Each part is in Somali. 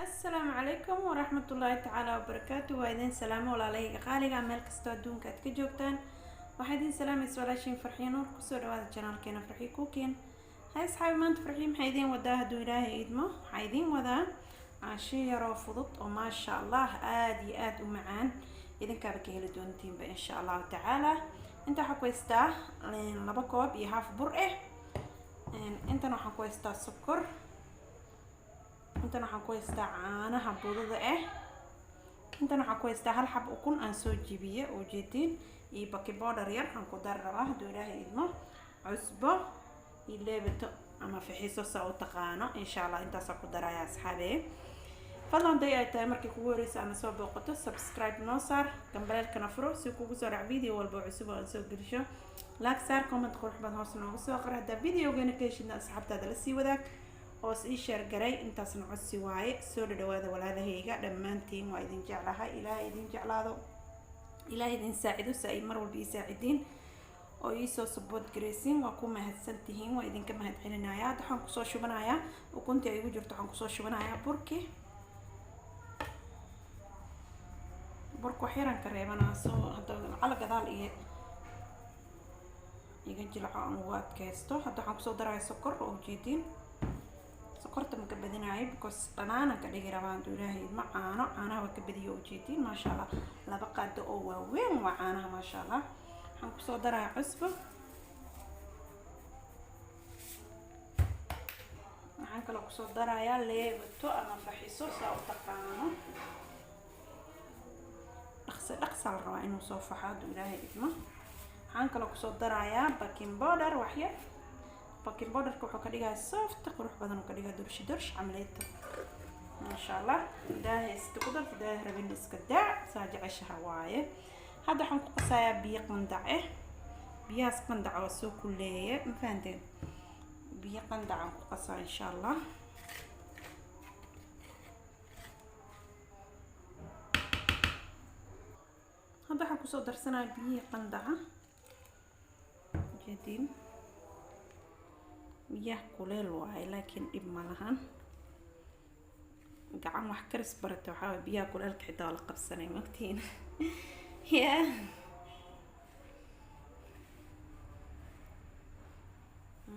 السلام عليكم ورحمة الله تعالى وبركاته. وإذن سلام ولا عليك قالي عمل كستودون كاتك جوكتان وحيدين سلام يسولاشين فرحين نور كسور هذا الجنال كينا فرحي كوكين. هاي صحابي ما انت فرحين حيدين وداه دو إلهي إدمو حيدين ودا عشيرة وفضط وما شاء الله آد ومعان إذن كابك هيلو دونتين بإن شاء الله تعالى. انت حكويستا لبكوب يهاف برئه انت نو حكويستا سكر intana waxaan ku haystaa caanaha budada intana waxaan ku haystaa hal xab ukun aan soo jibiye oo jeedin iyo baking powder yar aan ku dar rabaa haduu Ilaahay idmo cusbo iyo leebato ama fixiso saa u taqaano insha Allah intaas ku daraya asxaabe fadlan day ay tahay markii kugu horeysa ama soo booqato subscribe noo saar gambalelkana furo si kugu soo raac video walba cusub oo soo gelisho like saar comment qurux badan hoos noogu soo qor hada videogeena ka heshina asxaabtaada la sii wadaag oo si share garay intaasna codsi waaye soo dhawaada walaalahayga dhamaantiin waa idin jeclahay ilaahay idin jeclaado ilaahay idin saacido si ay mar walba ii saacidin oo ii soo support gareysin waa ku mahadsantihiin waa idinka mahad celinayaa waxaan ku soo shubanayaa ukuntii ay ugu jirto waxaan ku soo shubanayaa burki xiran ka reebanaa soo hada cala gadaal iyo iga jilco aan ugu adkaysto hada waxaan ku soo darayaa sokor oo jeedin sokorta ma ka badinayo because qanaana ka dhigi rabaan Ilaahay ma caanaha waa ka badiyo ujeedin ma sha Allah laba qaado oo waaweyn waa caanaha ma sha Allah waxaan ku soo darayaa cusbo waxaan kale ku soo darayaa leebato ama faxiso saa u taqaano dhaqso la rabaa inuu soo faxaado Ilaahay idmo waxaan kale ku soo darayaa baking powder wax yar baking powder wuxuu ka dhigaa soft qurux badan oo ka dhigaa dursh camaleeto ma sha Allah ilaahay istiqdar ilaahay rabin iska daa saajicashaha waaye hadda waxaan ku qasayaa biyo qandac biyaas qandac oo soo kuleeye ma fahanteen biyo qandac aan ku qasaa insha Allah hadda waxaan ku soo darsanaa biyo qandac jadin biyaha kuleel waaye laakiin dhib ma lahan gacan wax karis barata waxa biyaha kuleelka xitaa la qabsanay magtiin ya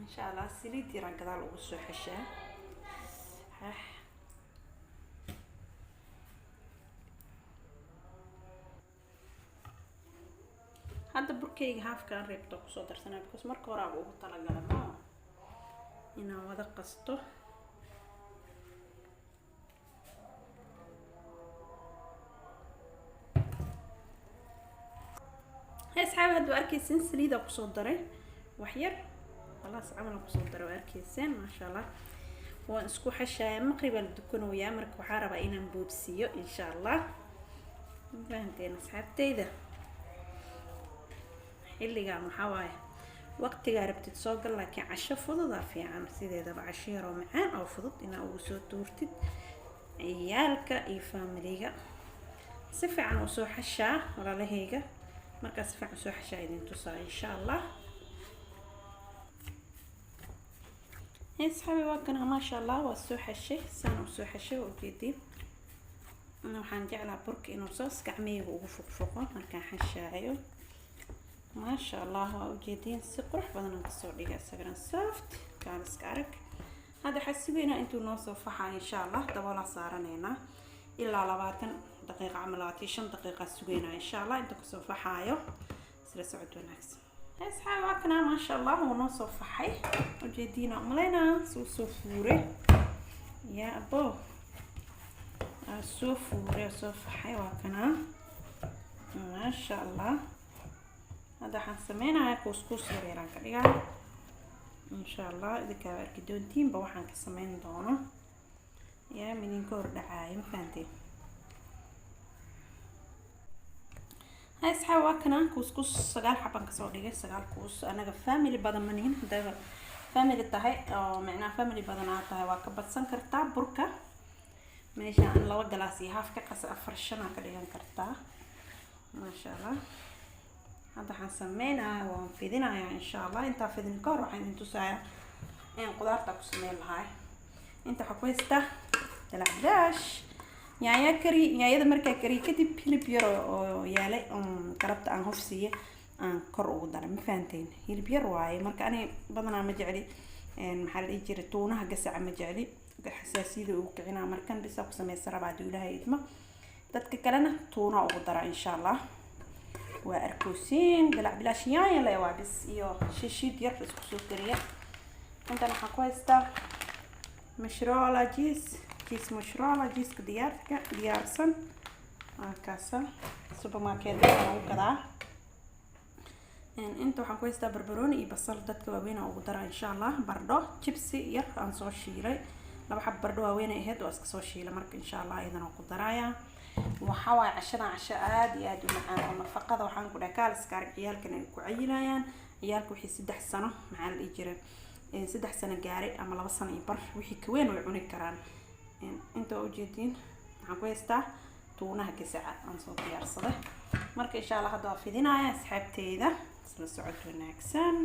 insha Allah saliid yar gadaal ugu soo xishaa hadda burkeyga haafkaan reebto ku soo darsanaa because marka hore ugu talagalay inaan wada qasto asxaab hadda arkaysan saliida ku soo daray wax yar خلاص عمل ku soo daray arkaysan ma sha Allah waan isku xashaay maqriba la dukanooyaa marka waxa rabaa inaan boobsiyo insha Allah fahanteen asxaabteyda xilliga maxaa waaye waqtiga rabtid soo gal laakiin casho fudud fiican sideedaba cashiiro macaan oo fudud ina ugu soo tuurtid ciyaalka iyo family-ga si fiican u soo xashaa walaalahayga markaas si fiican soo xashaa idin tusaa insha Allah asxaabi waa kana ma sha Allah waa soo xashay saan u soo xashay oo jeedin waxaan jeclaa burka inuu soo gacmeyga ugu fuqfuqo markaan xashaayo ما شاء الله وجدين سقرح بدنا نقصو ديغا سغران سوفت كان اسكارك هذا حسبينا انتو نوصفها ان شاء الله دبولا صارنينا الا 20 دقيقه عملاتي 5 دقيقه سوينا ان شاء الله انتو كسوفحايو سلا سعود وناكس اصحاب كنا ما شاء الله ونوصفحي وجدينا ملينا سوفوري يا ابو سوفوري صفحي وكنا ما شاء الله هذا حنسمينا كوسكوس يريران كدغا ان شاء الله اذا كان اركدونتين با waxaan ka sameyn doono yaa minin koor dhacay mafaanteen hay saxawa kana couscous 9 xabban ka soo dhigay 9 kuus anaga family badan maniin hadaba family tahay oo macna family badan aad tahay waa ka badsan kartaa burka meesha aan 2 galaas iyo half ka qas 4 shan ka dhigan kartaa ma sha Allah هذا حنسمينا وانفذنا ان شاء الله انت فذن كور وحين انتو سايا ان قدرتك سمين هاي انت حكويستا dalacdaash yaaya kari yaayada markaa kari kadib hilib yar oo yaalay galabta aan hofsiiye aan kor ugu daray ma fahanteen hilib yar waaye marka ani badanaa ma jecli maxaa la dhihi jiray tuunaha gasaca ma jecli xasaasiyada ugu kicinaa markan bisa ku sameysan rabaa hadduu ilaahay idmo dadka kalena tuuna ugu dara insha allah waa arkoosiin dalac bilaash yaaya le waa bis iyo shishiid yar isku soo kariya intan waxaan ku haystaa mashrola jiis mashrola jiiska diyaarsan kaasa supermarket lagu gadaa inta waxaan ku haystaa barbarooni iyo basal dadka waaweyn ugu dara insha allah bardho jibsi yar aan soo shiilay laba xab bardho waaweyn ay ahayd oo iska soo shiilay marka insha allah iyadana ku daraaya waxa waay cashadan casho aad iyo aad u macaan oo nafaqada waxaan ku dhahay kaaliska ciyaalkan ay ku cayilayaan ciyaalku wixii 3 sano maxaa la dhihi jiray 3 sano gaaray ama 2 sano iyo bar wixii ka weyn way cuni karaan inta u jeedin waxaan ku haystaa tuunaha gasaca aan soo diyaarsaday marka insha allah hadda waa fidinaya asxaabteyda isla socod wanaagsan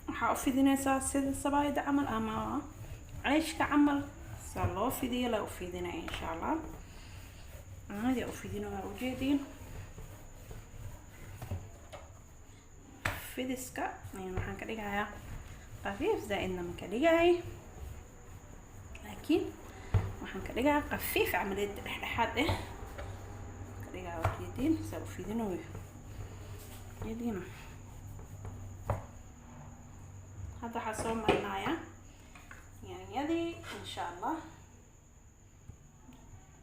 waxaa u fidinaysaa sida sabaayada camal ama ceyshka camal saa loo fidiyo la u fidinaya insha allah caadi u fidino waa ujeediin fidiska waxaan ka dhigayaa qafiif zaaidna ma ka dhigay laakiin waxaan ka dhigayaa qafiif camaliyad dhexdhexaad ka dhigaa ujeediin saa u fidino ujeediin hadda waxaa soo marinayaa yaanyadii insha allah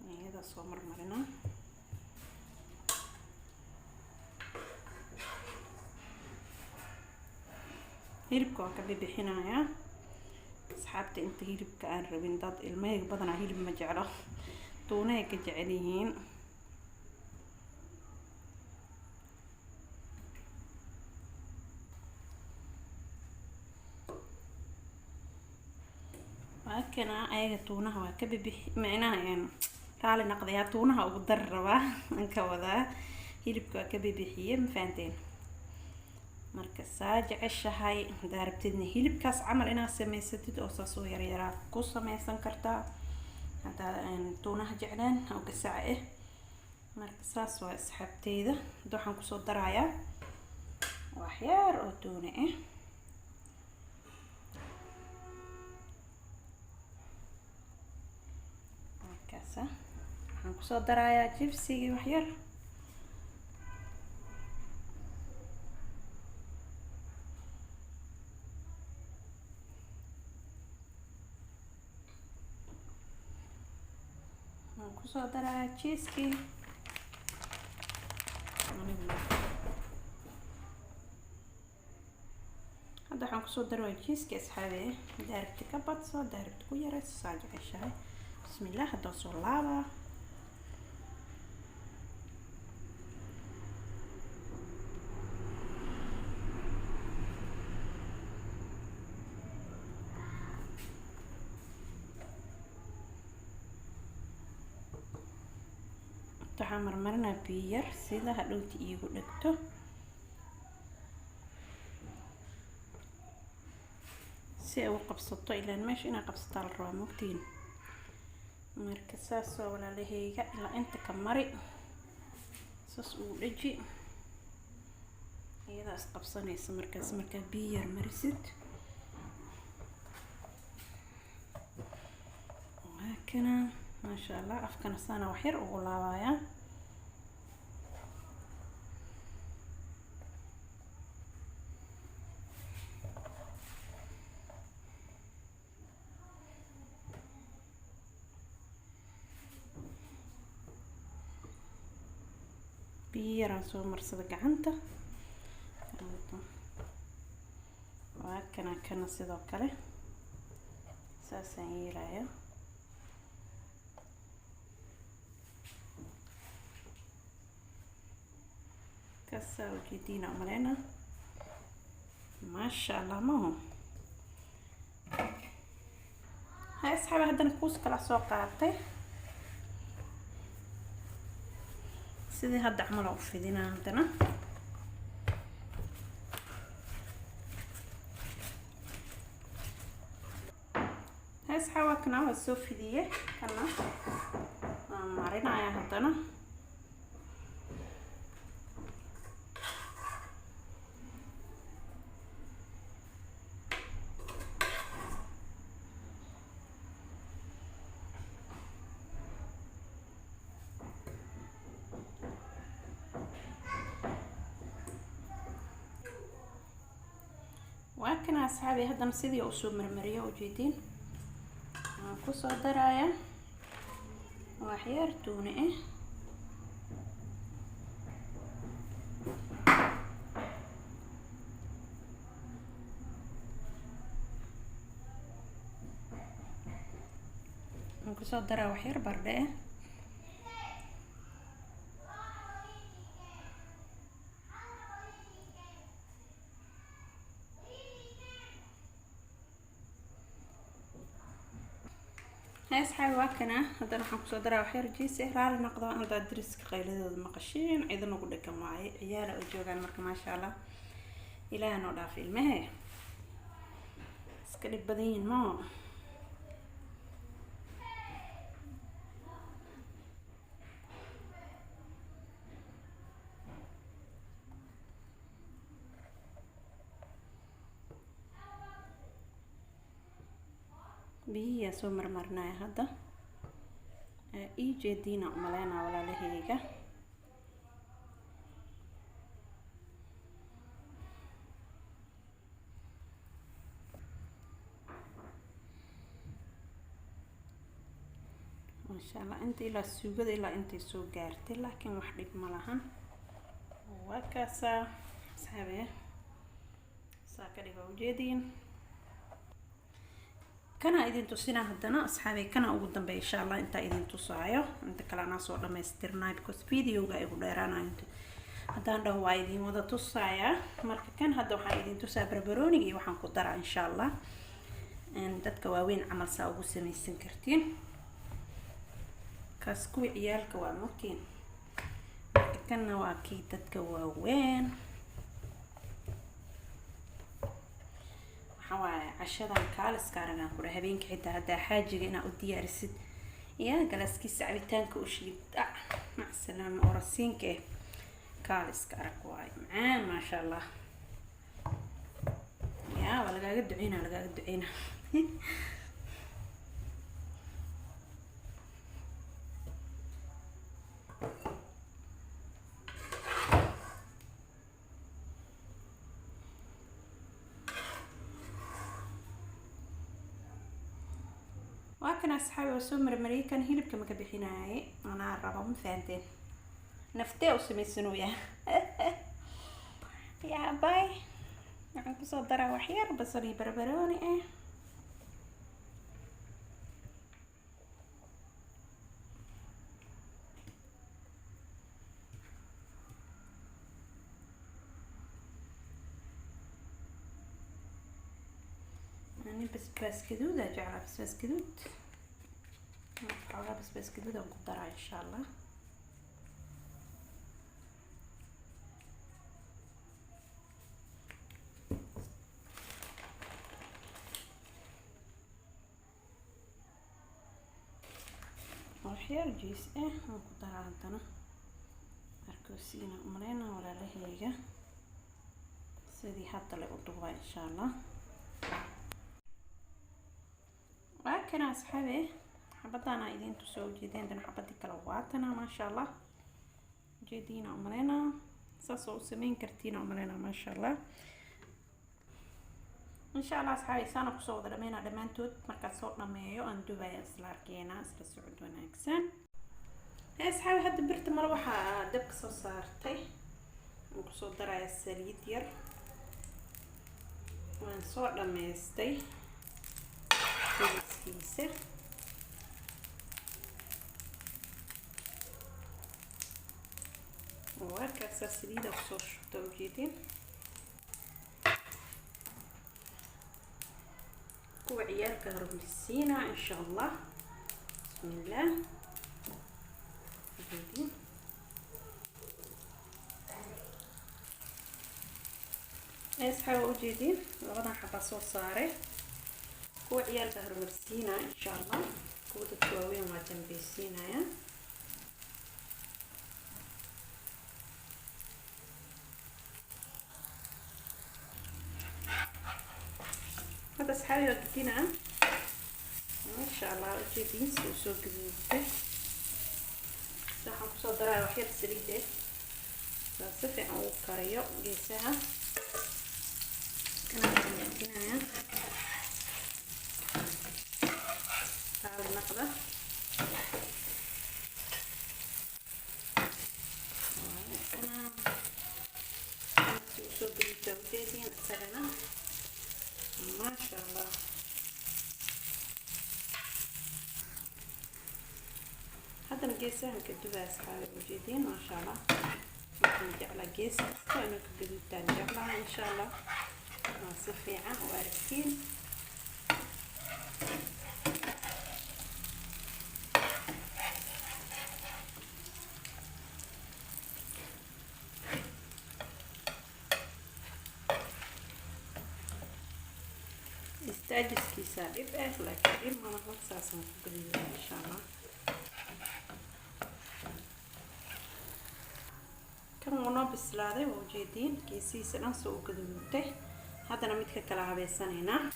yaanyada soo marmarinaa hilibka waa ka bixinayaa asxaabta inta hilibka aan rabin dad ilmahayga badanaa hilib ma jeclo tuunahay ka jecel yihiin kana ayaga tuunaha waa ka bixi macnaha raali naqdayaa tuunaha ugu dar rabaa anka wadaa hilibka waa ka bixiye ma fahanteen marka saa jeceshahay hadaa rabtidna hilibkaas camal inaad samaysatid oo saas oo yaryaraa ku samaysan kartaa hadaa tuunaha jeclaan oo gasaca marka saas waa asxaabteyda hadda waxaan kusoo darayaa waxyaar oo tuuna waxaan kusoo darayaa jibsigii waxyar waxaan kusoo darayaa cheeskii hadda waxaan kusoo darayaa cheeskii asxaabe daarabti ka badso daarabti ku yarayso saa jeceshahay بسم الله هذا صلابة تحمر مرنا بير سيدا هلوتي إيغو لكتو سي وقبصتو إلا ماشي إنا قبصتا الروا مكتين marka saas oo walaalahayga ilaa inta ka mari saas uu dhaji iyadaas qabsanaysa markaas markaa biyo yar marisid waakana maasha allah afkana saana wax yar ugu laabayaa بيران سو مرسد gacanta waa kana sidoo kale saasaan yeelaya kasa ujeedina umaleyna maasha allah maho hay asxaabi haddana kuus kala soo qaatay sidii hadda camal u fidinaa hadana asxaabakana waa soo fidiyay kana marinaya hadana وكنا أصحابي هذا نسيدي أسوق مرمرية وجدين كوسو درايا وحيار توني كوسو درا وحيار برده هاي أصحابي واكنا هذا نحن كسر درا وحير جيس إهرار نقضى أنا دا درس كقيلة المقشين أيضا نقول لك معي عيال أجوجان مرك ما شاء الله إلى أن وضع في الماء سكري بدين ما بيا سو مرمرناي هذا جدينا عملنا ولا لهيجا ما شاء الله انت الى السوق الى انت سو غارتي لكن وحدك ملهن وكاسا صاحبي ساكري وجدين كنا إذن تصينا هدنا أصحابي كنا أقول دم إن شاء الله أنت إذن تصايا أنت كلنا صور لما يسترنا بكوس فيديو جاي وديرانا أنت هدان ده هو إذن وده تصايا مرك كان هذا وح إذن تصايا بربروني وحن قدرة إن شاء الله أن تتكوين عمل ساوي سمي سنكرتين كاسكوي عيال كوامتين كنا واكيد تتكوين حواي عشان كالس كارنا كره هبين كحتى هدا حاجة أنا أودي أرسد يا جلس كيس عبيتان كوشي مع السلامة ورسين كه كالس كاركواي ما شاء الله يا ولا قاعد دعينا ولا قاعد دعينا وكان أصحابي وسوم مرمري كان هيلب كما كبيحيناي أنا الربع مثانتين نفتي وسمي سنويا يا باي يعني بصدر وحير بصري بربروني يعني بس كدود أجعلها بس كدود نحاولها بس كدود ونقدرها إن شاء الله وحيال جيس ونقدرها عندنا أركوسينا أمرينا ولا لهيجا سيدي حتى لقطوها إن شاء الله وكان أصحابي حبتنا إذن تسوي جدين دنا حبتي كلواتنا ما شاء الله جدينا عمرنا ساسو سمين كرتينا عمرنا ما شاء الله إن شاء الله أصحابي سانا كسو درمينا دمانتود مركز صوتنا مايو أن دوبايا سلاركينا سلا سعود وناكسان أصحابي هاد برت مروحة دبك سو صارتي وكسو درايا السليد ير وان صوت لما يستي كيسة وكاسة سليدة وصوص توجيدين كو عيال كهرب للسينة إن شاء الله بسم الله جديدين أصحابي وجدين لبضان حبة صوص صاري كو عيال بهر مرسينا إن شاء الله كو دكتوين ما جنبيسينا يا هذا أصحابي وجدينا ما شاء الله وجدين سوسو قديمته waxaan kusoo daraa wax yar saliid ah si fiican u kariyo geesaha kana jajinaya taal naqda ana soo gudbita ujeedin sagana ma sha Allah هذا الجيسان كدوبة أصحابي موجودين ما شاء الله ممكن على جيس كانوا كدوبة نجعلها إن شاء الله صفيعة وعارفين استعجل كيسان يبقى لكن ما نغلط ساسا كدوبة إن شاء الله كانوا بسلادة وجدين كيسيس نفسه وكذبته هذا نمتك كلها بيسانينا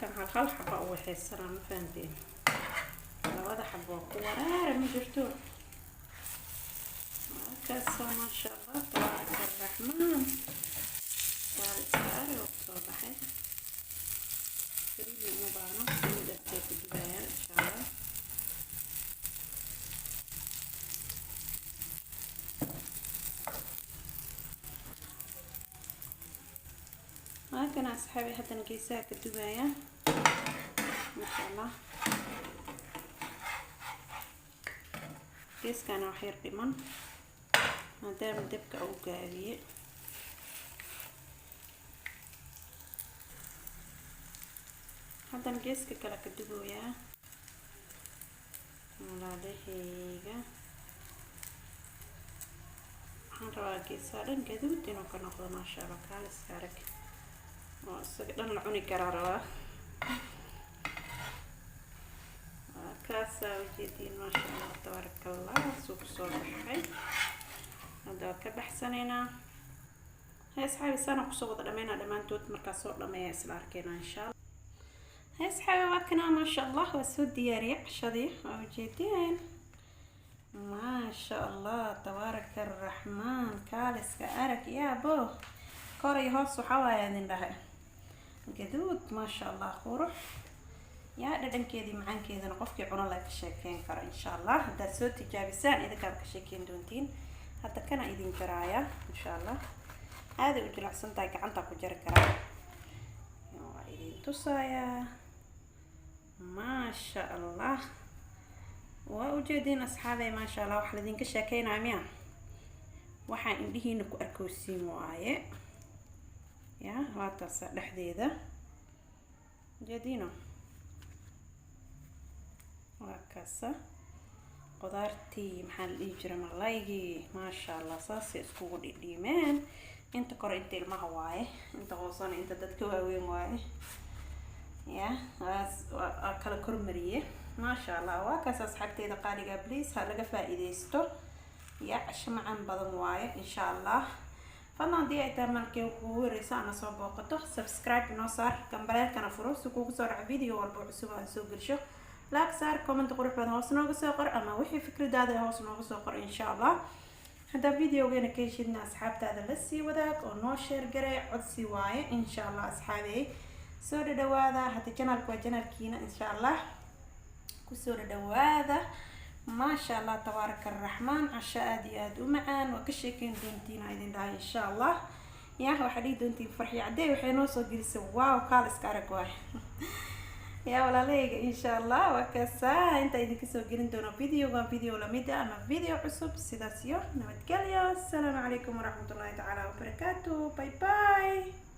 كان هالخل حبة أول حسنا ما فهمتين لو هذا حبة ورارة من جرتو كاسة ما شاء الله تبارك الرحمن ساري وصباحي فريد مبانا فريد أبتيت الدبايا إن شاء الله هكذا أصحابي حتى نقيسها كالدباية ما شاء الله قيس كان وحير قيمن مادام دبك أو قابي حتى نقيس كلا كالدباية ولا دهيجة حنروا قيسها لن قدوت إنو كان أخذ ما شاء الله كالس كارك وصدقنا العوني كرارة كاسة وجدين ما شاء الله تبارك الله سوق صور حي هذا كبحسنينا هاي أصحابي سنة قصوة لمينا لما توت مركز صور لما يسل أركينا إن شاء الله هاي أصحابي وكنا ما شاء الله وسود دياري شذي وجدين ما شاء الله تبارك الرحمن كالس كأرك يا بو كوري هوس وحوايا ذنبها قدود ما شاء الله خروح يا ددن كيدي معان كيدا نقفكي عنا الله كشاكين كرا إن شاء الله هدا سوتي جابسان إذا كان كشاكين دونتين هدا كان إذن كرايا إن شاء الله هذا وجل عصن تايك عنتا كجر كرايا إذن تصايا ما شاء الله ووجدين أصحابي ما شاء الله وحلدين كشاكين عميان waxaan indhihiina ku arkowsiin waaye ya waataas dhexdeeda jeedino waa kaasa qudaartii maxaa la dhihi jiray malaygii maasha Allah saas iskugu dhidhiimeen inta kore inta ilmaha waaye inta hoosana inta dadka waaweyn waaye ya waa kala kormariye maasha Allah waa kaas asxaabteeda qaaliga please ha laga faa'iideysto يا شمعان بدن واي إن شاء الله فانا دي ايتامل كي ووريسا انا سو بوقتو سبسكرايب نو صار كمبرير كان فروس كوكو صار فيديو والبو عسوب ان سو غلشو لايك صار كومنت قروح بان هوس نوغو سو قر اما وحي فكر دادا هوس نوغو سو قر ان شاء الله هذا فيديو غينا كيشدنا اصحابتادا لسي وداك او نو شير غري عدسي واي ان شاء الله اصحابي سو دوادا حتى channel كو channel كينا ان شاء الله كسو دوادا ما شاء الله تبارك الرحمن عشاء دياد ومعان وكشكين دينتين عيدين داي إن شاء الله yaa waxa dhii doontiin farxiyo cadday waxay noo soo gelisay waaw kaal iska arag waay yaa walaaleyga insha allah waa kasaa inta idinka soo gelin doono video lamid ah ama video cusub sidaas iyo nabadgelyo. Assalaamu calaykum waraxmatullaahi tacaala wabarakaatuh. Bye bye.